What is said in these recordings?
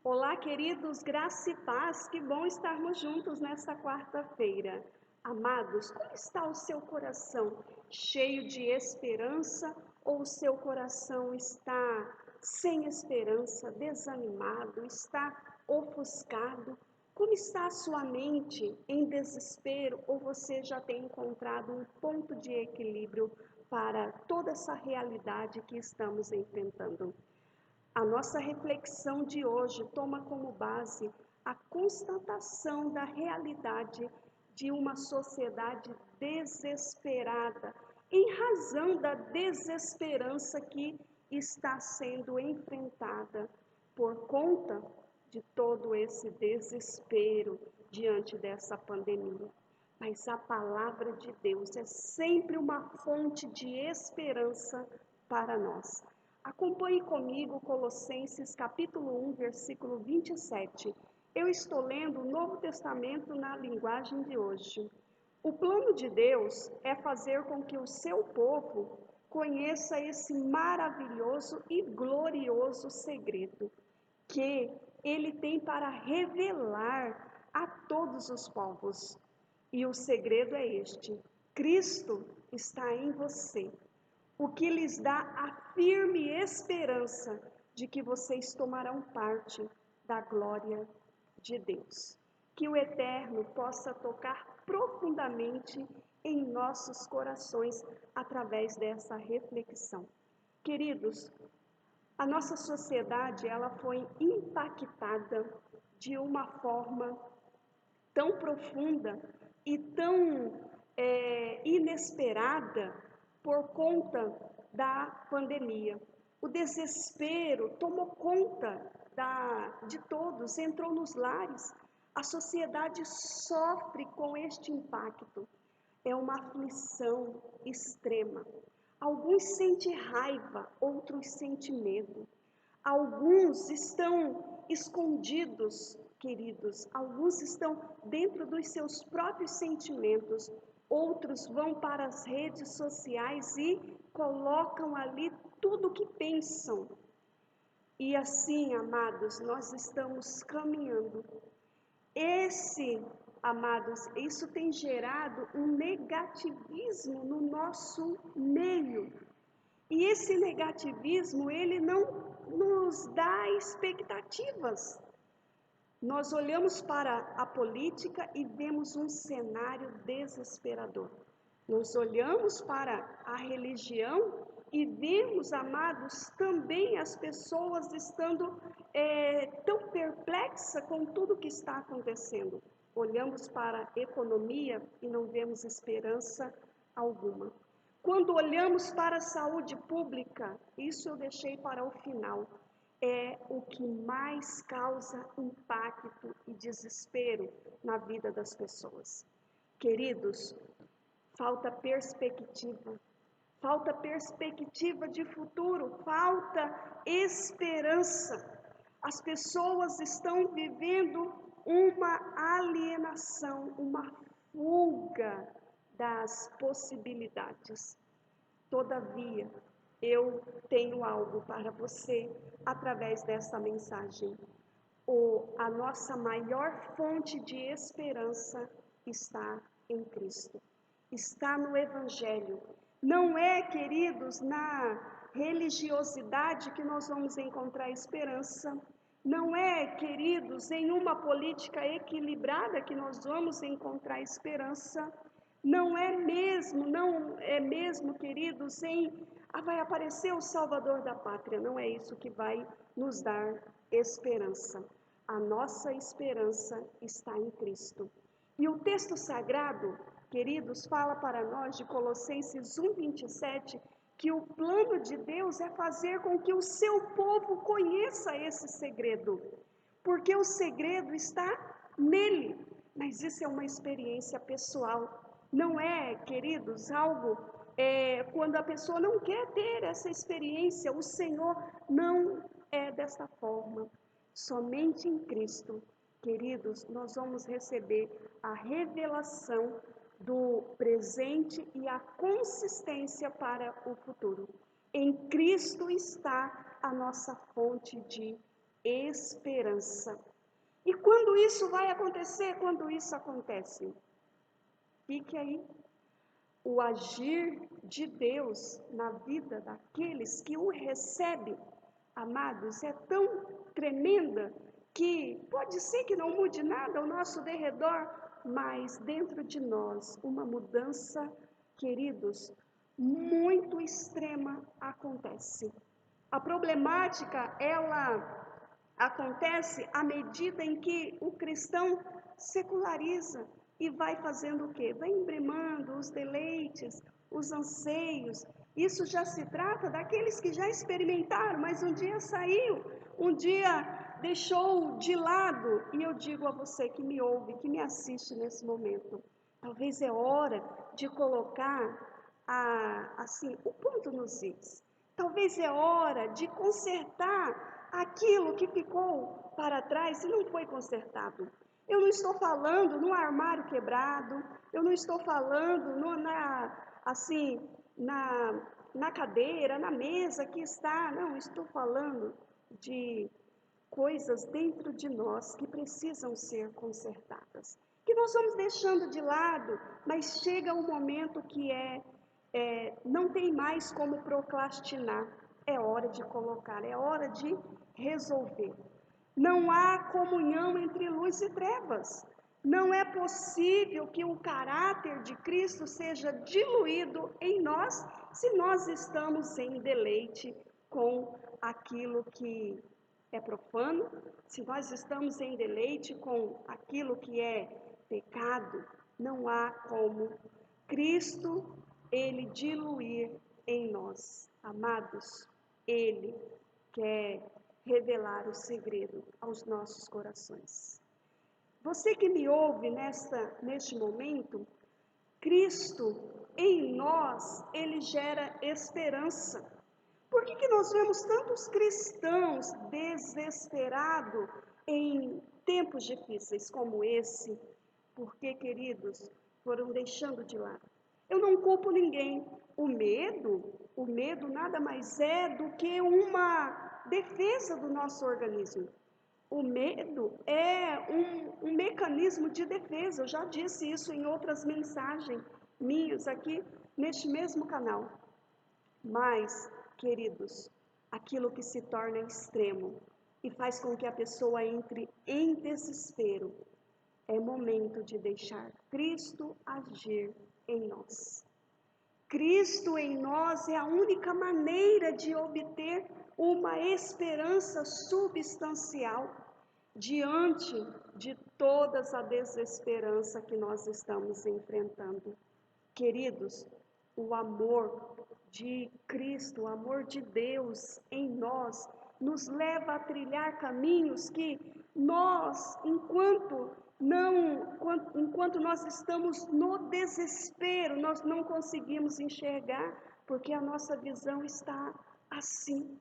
Olá, queridos, graça e paz, que bom estarmos juntos nesta quarta-feira. Amados, como está o seu coração? Cheio de esperança ou o seu coração está sem esperança, desanimado, está ofuscado? Como está a sua mente em desespero ou você já tem encontrado um ponto de equilíbrio para toda essa realidade que estamos enfrentando? A nossa reflexão de hoje toma como base a constatação da realidade de uma sociedade desesperada, em razão da desesperança que está sendo enfrentada por conta de todo esse desespero diante dessa pandemia. Mas a palavra de Deus é sempre uma fonte de esperança para nós. Acompanhe comigo Colossenses capítulo 1, versículo 27. Eu estou lendo o Novo Testamento na linguagem de hoje. O plano de Deus é fazer com que o seu povo conheça esse maravilhoso e glorioso segredo que ele tem para revelar a todos os povos. E o segredo é este: Cristo está em você, o que lhes dá a firme esperança de que vocês tomarão parte da glória de Deus. Que o Eterno possa tocar profundamente em nossos corações através dessa reflexão. Queridos, a nossa sociedade ela foi impactada de uma forma tão profunda e tão inesperada por conta da pandemia. O desespero tomou conta de todos, entrou nos lares. A sociedade sofre com este impacto. É uma aflição extrema. Alguns sentem raiva, outros sentem medo. Alguns estão escondidos, queridos, alguns estão dentro dos seus próprios sentimentos, outros vão para as redes sociais e colocam ali tudo o que pensam. E assim, amados, nós estamos caminhando. Amados, isso tem gerado um negativismo no nosso meio. E esse negativismo, ele não nos dá expectativas. Nós olhamos para a política e vemos um cenário desesperador. Nós olhamos para a religião e vemos, amados, também as pessoas estando tão perplexas com tudo que está acontecendo. Olhamos para a economia e não vemos esperança alguma. Quando olhamos para a saúde pública, isso eu deixei para o final, é o que mais causa impacto e desespero na vida das pessoas. Queridos, falta perspectiva de futuro, falta esperança. As pessoas estão vivendo uma alienação, uma fuga das possibilidades. Todavia, eu tenho algo para você através desta mensagem. A nossa maior fonte de esperança está em Cristo, está no Evangelho. Não é, queridos, na religiosidade que nós vamos encontrar esperança. Não é, queridos, em uma política equilibrada que nós vamos encontrar esperança. Não é mesmo, queridos, vai aparecer o Salvador da pátria. Não é isso que vai nos dar esperança. A nossa esperança está em Cristo. E o texto sagrado, queridos, fala para nós de Colossenses 1:27, que o plano de Deus é fazer com que o seu povo conheça esse segredo, porque o segredo está nele, mas isso é uma experiência pessoal, não é, queridos, algo quando a pessoa não quer ter essa experiência. O Senhor não é dessa forma. Somente em Cristo, queridos, nós vamos receber a revelação do presente e a consistência para o futuro. Em Cristo está a nossa fonte de esperança. E quando isso vai acontecer? Quando isso acontece? Fique aí. O agir de Deus na vida daqueles que o recebem, amados, é tão tremenda que pode ser que não mude nada ao nosso derredor, mas dentro de nós uma mudança, queridos, muito extrema acontece. A problemática, ela acontece à medida em que o cristão seculariza e vai fazendo o quê? Vai embrimando os deleites, os anseios. Isso já se trata daqueles que já experimentaram, mas um dia saiu, um dia deixou de lado. E eu digo a você que me ouve, que me assiste nesse momento, talvez é hora de colocar assim, o ponto nos is. Talvez é hora de consertar aquilo que ficou para trás e não foi consertado. Eu não estou falando no armário quebrado, eu não estou falando assim, na cadeira, na mesa que está, não, estou falando de coisas dentro de nós que precisam ser consertadas, que nós vamos deixando de lado, mas chega um momento que não tem mais como procrastinar, é hora de colocar, é hora de resolver. Não há comunhão entre luz e trevas. Não é possível que o caráter de Cristo seja diluído em nós se nós estamos em deleite com aquilo que é profano, se nós estamos em deleite com aquilo que é pecado. Não há como Cristo, ele diluir em nós. Amados, ele quer revelar o segredo aos nossos corações. Você que me ouve neste momento, Cristo em nós, ele gera esperança. Por que nós vemos tantos cristãos desesperados em tempos difíceis como esse? Porque, queridos, foram deixando de lado. Eu não culpo ninguém. O medo nada mais é do que uma defesa do nosso organismo. O medo é um mecanismo de defesa. Eu já disse isso em outras mensagens minhas aqui neste mesmo canal. Mas, queridos, aquilo que se torna extremo e faz com que a pessoa entre em desespero, é momento de deixar Cristo agir em nós. Cristo em nós é a única maneira de obter uma esperança substancial diante de toda a desesperança que nós estamos enfrentando. Queridos, o amor de Cristo, o amor de Deus em nós, nos leva a trilhar caminhos que nós, enquanto nós estamos no desespero, nós não conseguimos enxergar, porque a nossa visão está assim,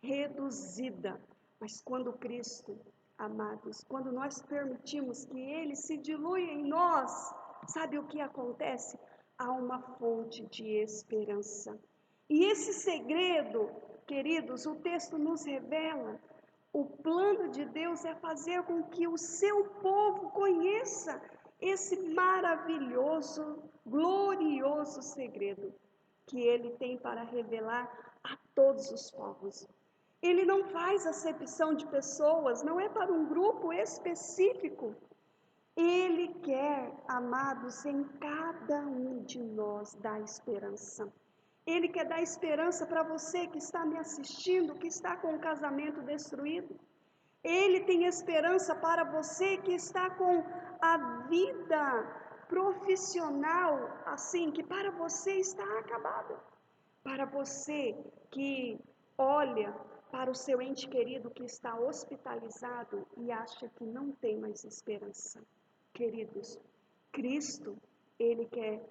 reduzida. Mas quando Cristo, amados, quando nós permitimos que Ele se dilui em nós, sabe o que acontece? Há uma fonte de esperança. E esse segredo, queridos, o texto nos revela. O plano de Deus é fazer com que o seu povo conheça esse maravilhoso, glorioso segredo que Ele tem para revelar a todos os povos. Ele não faz acepção de pessoas, não é para um grupo específico. Ele quer, amados, em cada um de nós dar esperança. Ele quer dar esperança para você que está me assistindo, que está com o casamento destruído. Ele tem esperança para você que está com a vida profissional, assim, que para você está acabada. Para você que olha para o seu ente querido que está hospitalizado e acha que não tem mais esperança. Queridos, Cristo, Ele quer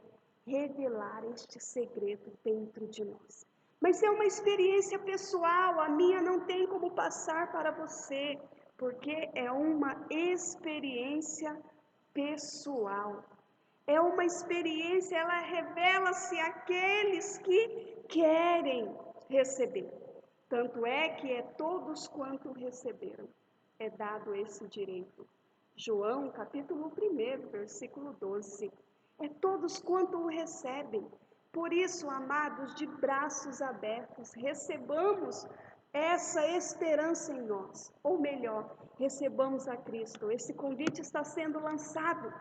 revelar este segredo dentro de nós. Mas é uma experiência pessoal, a minha não tem como passar para você, porque é uma experiência pessoal. É uma experiência, ela revela-se àqueles que querem receber. Tanto é que é todos quanto receberam, é dado esse direito. João, capítulo 1, versículo 12. É todos quanto o recebem. Por isso, amados, de braços abertos, recebamos essa esperança em nós. Ou melhor, recebamos a Cristo. Esse convite está sendo lançado.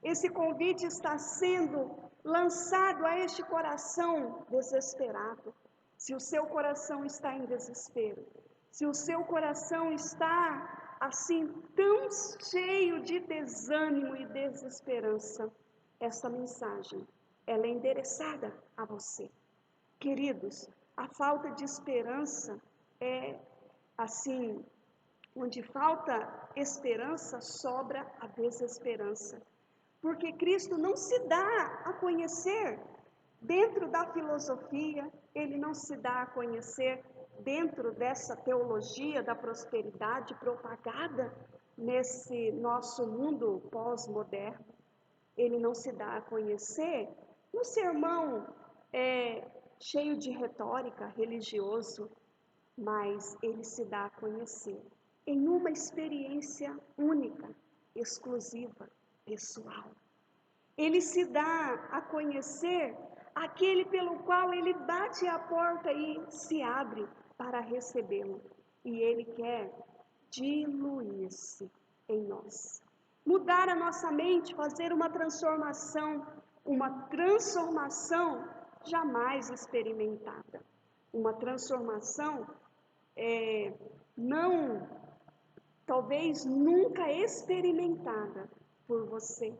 Esse convite está sendo lançado a este coração desesperado. Se o seu coração está em desespero, se o seu coração está assim tão cheio de desânimo e desesperança, essa mensagem, ela é endereçada a você. Queridos, a falta de esperança é assim, onde falta esperança, sobra a desesperança. Porque Cristo não se dá a conhecer dentro da filosofia, ele não se dá a conhecer dentro dessa teologia da prosperidade propagada nesse nosso mundo pós-moderno. Ele não se dá a conhecer no sermão cheio de retórica, religioso, mas ele se dá a conhecer em uma experiência única, exclusiva, pessoal. Ele se dá a conhecer aquele pelo qual ele bate a porta e se abre para recebê-lo. E ele quer diluir-se em nós. Mudar a nossa mente, fazer uma transformação jamais experimentada. Uma transformação não, talvez nunca experimentada por você.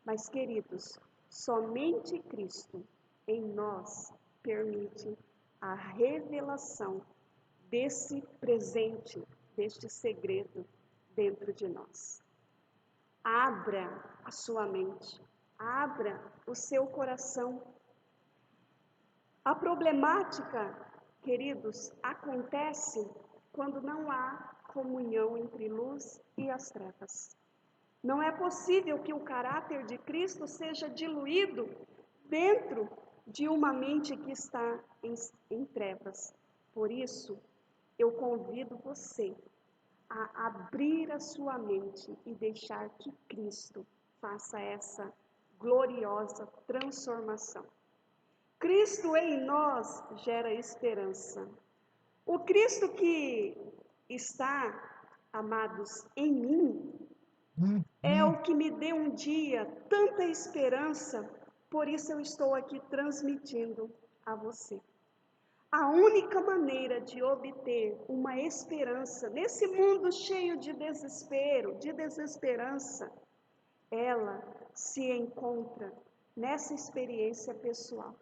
Mas, queridos, somente Cristo em nós permite a revelação desse presente, deste segredo dentro de nós. Abra a sua mente, abra o seu coração. A problemática, queridos, acontece quando não há comunhão entre luz e as trevas. Não é possível que o caráter de Cristo seja diluído dentro de uma mente que está em trevas. Por isso, eu convido você a abrir a sua mente e deixar que Cristo faça essa gloriosa transformação. Cristo em nós gera esperança. O Cristo que está, amados, em mim, é o que me deu um dia tanta esperança, por isso eu estou aqui transmitindo a você. A única maneira de obter uma esperança nesse mundo cheio de desespero, de desesperança, ela se encontra nessa experiência pessoal.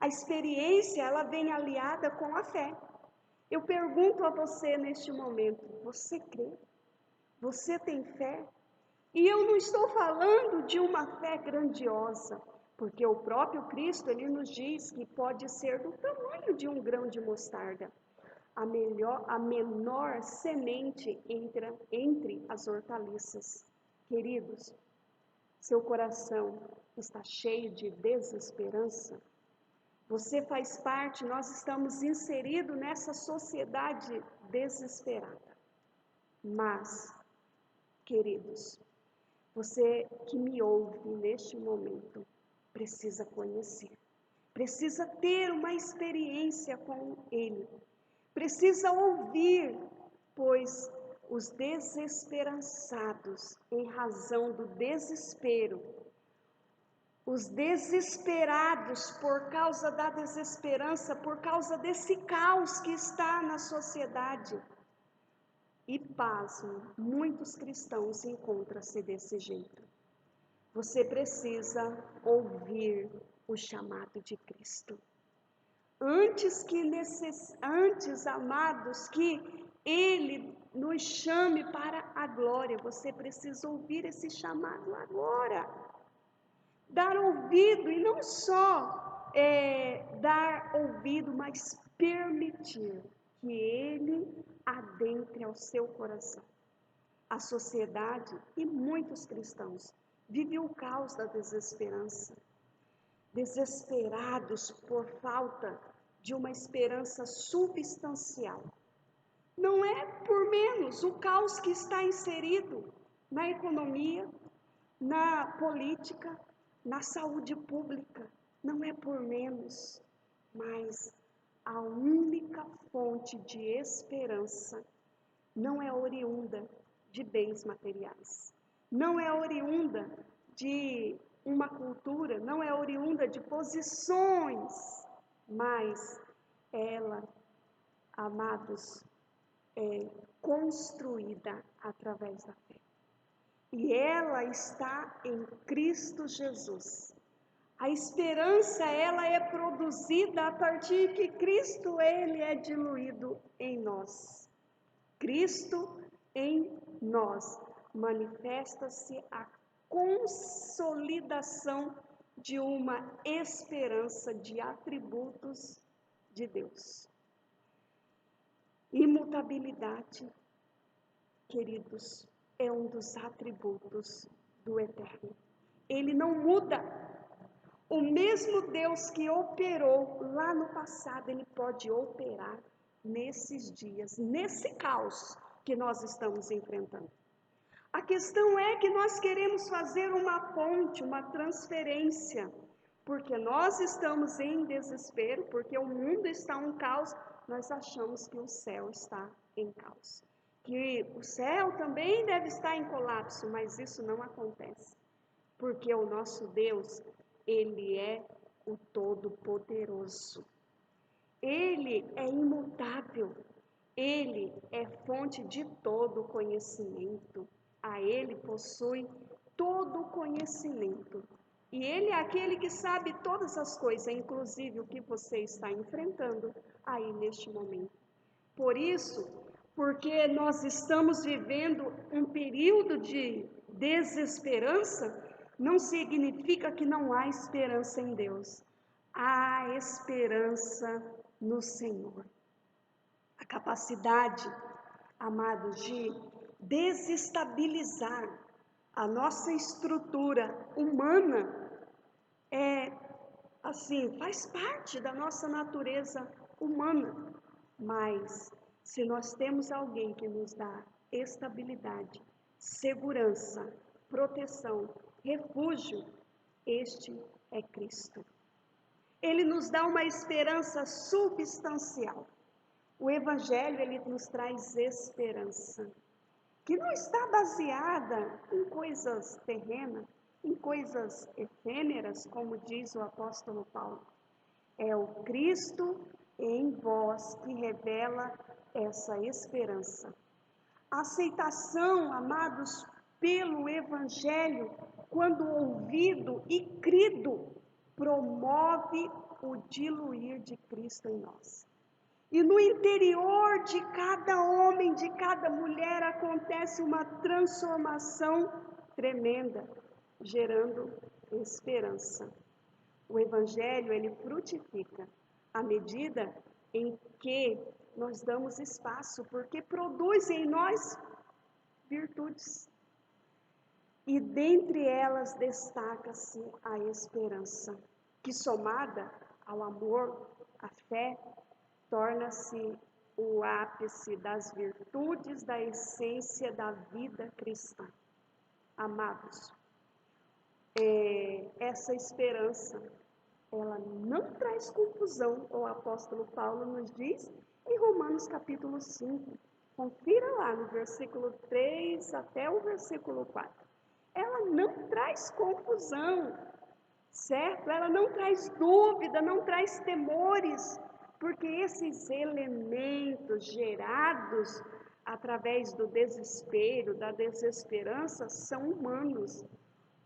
A experiência, ela vem aliada com a fé. Eu pergunto a você neste momento, você crê? Você tem fé? E eu não estou falando de uma fé grandiosa, porque o próprio Cristo, ele nos diz que pode ser do tamanho de um grão de mostarda. A menor semente entre as hortaliças. Queridos, seu coração está cheio de desesperança? Você faz parte, nós estamos inseridos nessa sociedade desesperada. Mas, queridos, você que me ouve neste momento, precisa conhecer, precisa ter uma experiência com Ele, precisa ouvir, pois os desesperançados, em razão do desespero, os desesperados por causa da desesperança, por causa desse caos que está na sociedade, e pasmo, muitos cristãos encontram-se desse jeito. Você precisa ouvir o chamado de Cristo. Antes, amados, que Ele nos chame para a glória, você precisa ouvir esse chamado agora. Dar ouvido, e não só dar ouvido, mas permitir que Ele adentre ao seu coração. A sociedade e muitos cristãos vivem o caos da desesperança, desesperados por falta de uma esperança substancial. Não é por menos o caos que está inserido na economia, na política, na saúde pública. Não é por menos, mas a única fonte de esperança não é oriunda de bens materiais, não é oriunda de uma cultura, não é oriunda de posições, mas ela, amados, é construída através da fé. E ela está em Cristo Jesus. A esperança, ela é produzida a partir que Cristo, ele é diluído em nós. Cristo em nós manifesta-se a consolidação de uma esperança de atributos de Deus. Imutabilidade, queridos, é um dos atributos do Eterno. Ele não muda. O mesmo Deus que operou lá no passado, ele pode operar nesses dias, nesse caos que nós estamos enfrentando. A questão é que nós queremos fazer uma ponte, uma transferência, porque nós estamos em desespero, porque o mundo está um caos, nós achamos que o céu está em caos. Que o céu também deve estar em colapso, mas isso não acontece, porque o nosso Deus, ele é o Todo-Poderoso. Ele é imutável. Ele é fonte de todo conhecimento. A ele possui todo o conhecimento. E ele é aquele que sabe todas as coisas, inclusive o que você está enfrentando aí neste momento. Por isso, porque nós estamos vivendo um período de desesperança, não significa que não há esperança em Deus. Há esperança no Senhor. A capacidade, amados, de desestabilizar a nossa estrutura humana faz parte da nossa natureza humana. Mas se nós temos alguém que nos dá estabilidade, segurança, proteção, refúgio, este é Cristo. Ele nos dá uma esperança substancial. O Evangelho, ele nos traz esperança, que não está baseada em coisas terrenas, em coisas efêmeras, como diz o apóstolo Paulo. É o Cristo em vós que revela essa esperança. A aceitação, amados, pelo Evangelho, quando ouvido e crido, promove o diluir de Cristo em nós. E no interior de cada homem, de cada mulher, acontece uma transformação tremenda, gerando esperança. O Evangelho, ele frutifica à medida em que nós damos espaço, porque produz em nós virtudes. E dentre elas destaca-se a esperança, que somada ao amor, à fé, torna-se o ápice das virtudes da essência da vida cristã. Amados, essa esperança, ela não traz confusão, o apóstolo Paulo nos diz em Romanos capítulo 5. Confira lá no versículo 3 até o versículo 4. Ela não traz confusão, certo? Ela não traz dúvida, não traz temores, porque esses elementos gerados através do desespero, da desesperança, são humanos.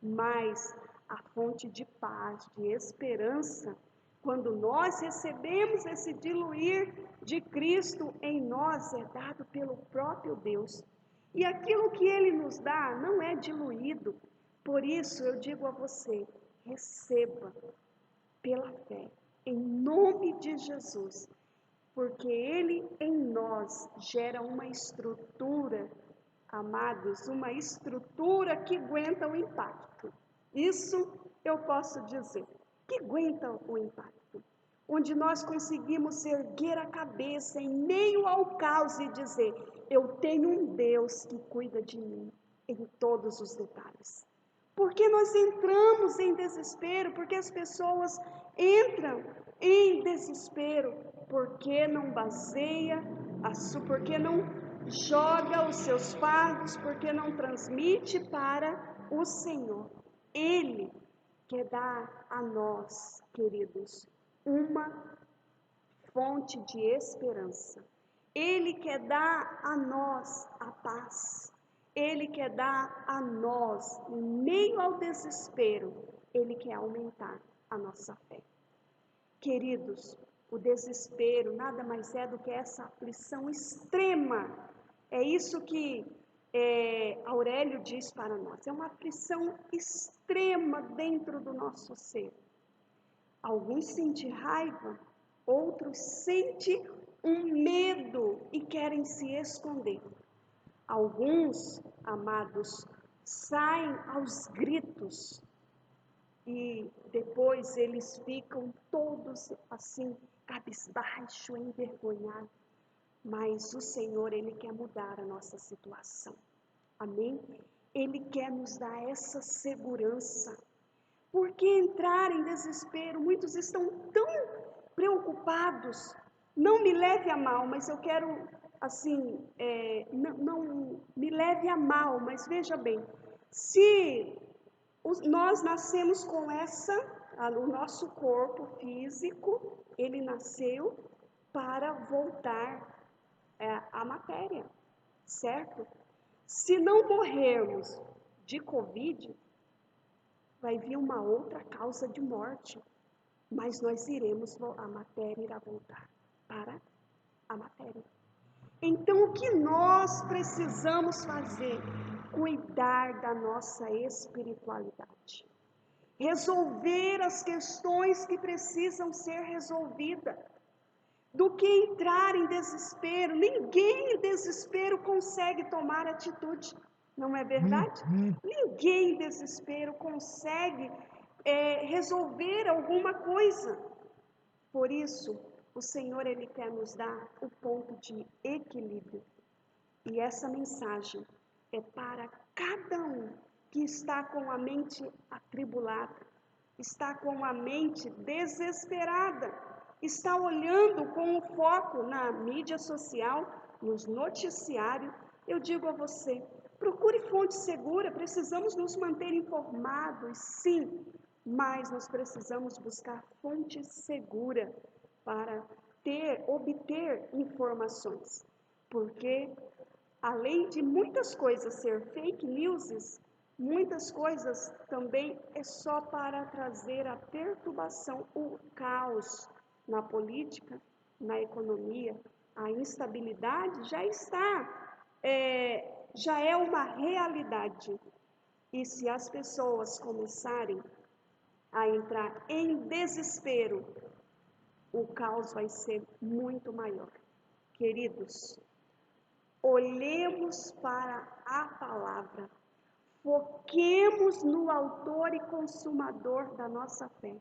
Mas a fonte de paz, de esperança, quando nós recebemos esse diluir de Cristo em nós, é dado pelo próprio Deus. E aquilo que Ele nos dá não é diluído. Por isso eu digo a você, receba pela fé, em nome de Jesus, porque Ele em nós gera uma estrutura, amados, uma estrutura que aguenta o impacto. Isso eu posso dizer, que aguenta o impacto. onde nós conseguimos erguer a cabeça em meio ao caos e dizer: eu tenho um Deus que cuida de mim em todos os detalhes. Porque nós entramos em desespero, porque as pessoas entram em desespero, porque não baseia, porque não joga os seus fardos, porque não transmite para o Senhor. Ele quer dar a nós, queridos, uma fonte de esperança. Ele quer dar a nós a paz. Ele quer dar a nós, em meio ao desespero, Ele quer aumentar a nossa fé. Queridos, o desespero nada mais é do que essa aflição extrema. É isso que Aurélio diz para nós. É uma aflição extrema dentro do nosso ser. Alguns sentem raiva, outros sentem um medo e querem se esconder. Alguns, amados, saem aos gritos e depois eles ficam todos assim, cabisbaixo, envergonhados. Mas o Senhor, Ele quer mudar a nossa situação. Amém? Ele quer nos dar essa segurança. Por que entrar em desespero? Muitos estão tão preocupados. Não me leve a mal, mas eu quero, assim, não me leve a mal, mas veja bem, se nós nascemos com o nosso corpo físico, ele nasceu para voltar à matéria, certo? Se não morrermos de Covid, vai vir uma outra causa de morte, mas nós a matéria irá voltar para a matéria. Então, o que nós precisamos fazer? Cuidar da nossa espiritualidade. Resolver as questões que precisam ser resolvidas. Do que entrar em desespero. Ninguém em desespero consegue tomar atitude. Não é verdade? Ninguém em desespero consegue resolver alguma coisa. Por isso, o Senhor, Ele quer nos dar o ponto de equilíbrio. E essa mensagem é para cada um que está com a mente atribulada, está com a mente desesperada, está olhando com o foco na mídia social, nos noticiários. Eu digo a você, procure fonte segura, precisamos nos manter informados, sim, mas nós precisamos buscar fonte segura para obter informações, porque além de muitas coisas ser fake news, muitas coisas também é só para trazer a perturbação, o caos na política, na economia, a instabilidade já é uma realidade. E se as pessoas começarem a entrar em desespero, o caos vai ser muito maior. Queridos, olhemos para a palavra, foquemos no autor e consumador da nossa fé,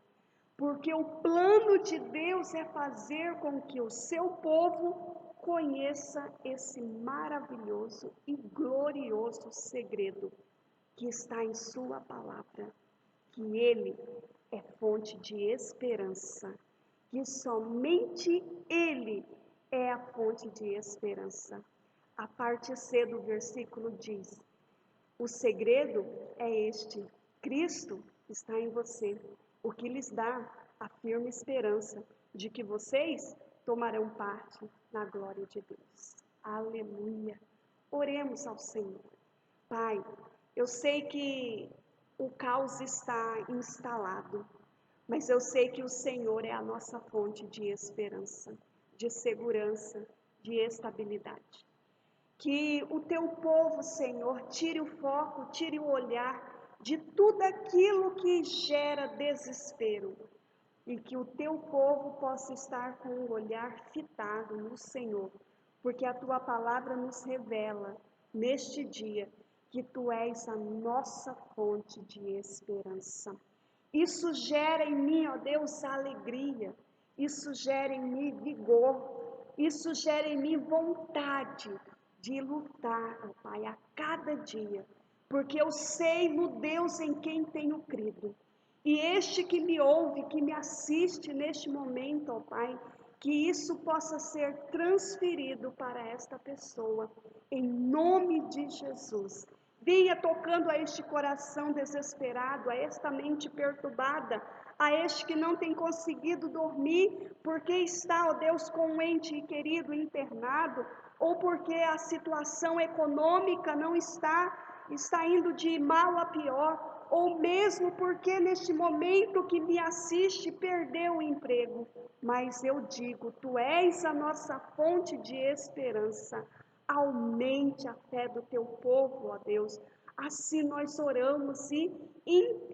porque o plano de Deus é fazer com que o seu povo conheça esse maravilhoso e glorioso segredo que está em sua palavra, que ele é fonte de esperança, que somente ele é a fonte de esperança. A parte C do versículo diz: o segredo é este: Cristo está em você, o que lhes dá a firme esperança de que vocês tomarão parte na glória de Deus. Aleluia! Oremos ao Senhor. Pai, eu sei que o caos está instalado, mas eu sei que o Senhor é a nossa fonte de esperança, de segurança, de estabilidade. Que o teu povo, Senhor, tire o foco, tire o olhar de tudo aquilo que gera desespero. E que o teu povo possa estar com o olhar fitado no Senhor. Porque a tua palavra nos revela, neste dia, que tu és a nossa fonte de esperança. Isso gera em mim, ó Deus, alegria. isso gera em mim vigor, isso gera em mim vontade de lutar, ó Pai, a cada dia, porque eu sei no Deus em quem tenho crido. E este que me ouve, que me assiste neste momento, ó Pai, que isso possa ser transferido para esta pessoa, em nome de Jesus. Venha tocando a este coração desesperado, a esta mente perturbada, a este que não tem conseguido dormir, porque está, ó Deus, com um ente querido internado, ou porque a situação econômica não está indo de mal a pior, ou mesmo porque neste momento que me assiste perdeu o emprego. Mas eu digo, tu és a nossa fonte de esperança. Aumente a fé do teu povo, ó Deus. Assim nós oramos e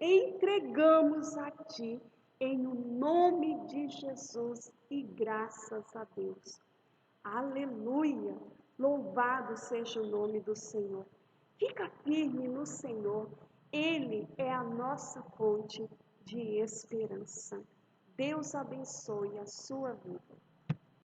entregamos a ti, em o nome de Jesus, e graças a Deus. Aleluia! Louvado seja o nome do Senhor. Fica firme no Senhor. Ele é a nossa fonte de esperança. Deus abençoe a sua vida.